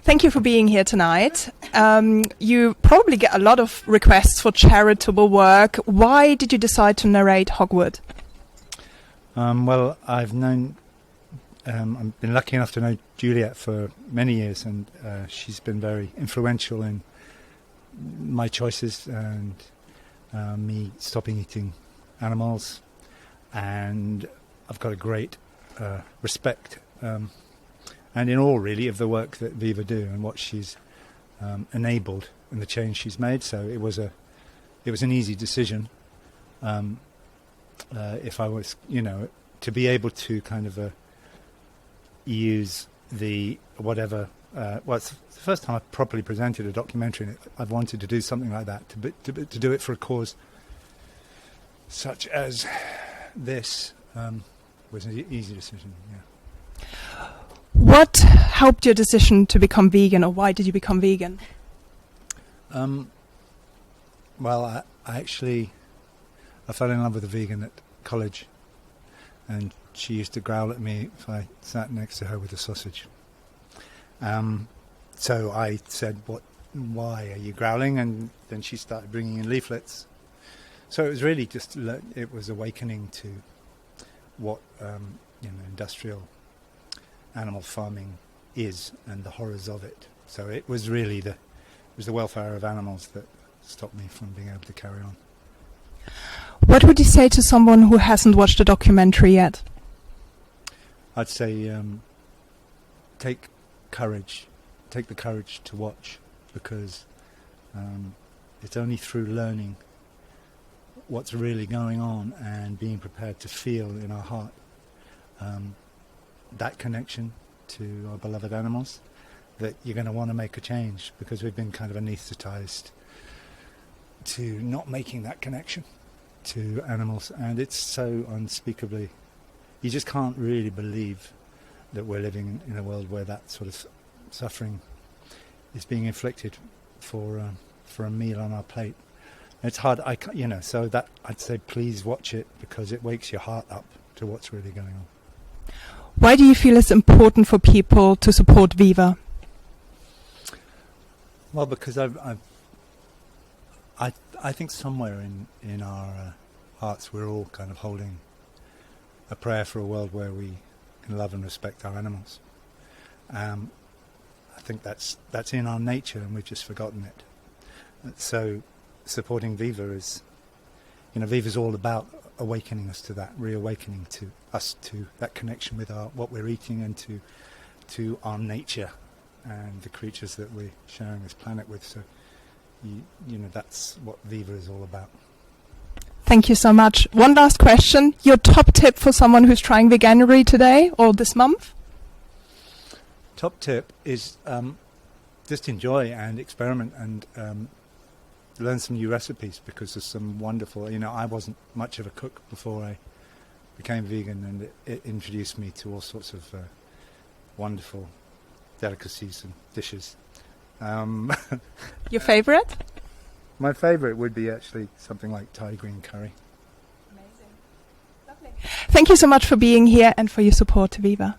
Thank you for being here tonight. You probably get a lot of requests for charitable work. Why did you decide to narrate Hogwood? Well, I've been lucky enough to know Juliet for many years, and she's been very influential in my choices and me stopping eating animals. And I've got a great respect and in awe, really, of the work that Viva do and what she's enabled and the change she's made. So it was an easy decision. If I was, to be able to kind of use the whatever. Well, it's the first time I've properly presented a documentary, and I've wanted to do something like that, to do it for a cause such as this was an easy decision. Yeah. What helped your decision to become vegan, or why did you become vegan? Well, I fell in love with a vegan at college, and she used to growl at me if I sat next to her with a sausage. So I said, why are you growling? And then she started bringing in leaflets. So it was really just, it was awakening to what industrial animal farming is and the horrors of it. So it was really the welfare of animals that stopped me from being able to carry on. What would you say to someone who hasn't watched the documentary yet? I'd say take the courage to watch, because it's only through learning what's really going on and being prepared to feel in our heart that connection to our beloved animals that you're going to want to make a change, because we've been kind of anaesthetized to not making that connection to animals, and it's so unspeakably, you just can't really believe that we're living in a world where that sort of suffering is being inflicted for a meal on our plate. It's hard, so that I'd say please watch it, because it wakes your heart up to what's really going on. Why do you feel it's important for people to support Viva? Well, because I think somewhere in our hearts we're all kind of holding a prayer for a world where we can love and respect our animals. I think that's in our nature, and we've just forgotten it. So supporting Viva is, Viva's all about awakening us to that, reawakening to us to that connection with what we're eating, and to our nature and the creatures that we're sharing this planet with. So that's what Viva is all about. Thank you so much. One last question. Your top tip for someone who's trying veganuary today or this month? Top tip is just enjoy and experiment and learn some new recipes, because there's some wonderful, I wasn't much of a cook before I became vegan, and it introduced me to all sorts of wonderful delicacies and dishes. Your favorite? My favorite would be actually something like Thai green curry. Amazing. Lovely. Thank you so much for being here and for your support to Viva.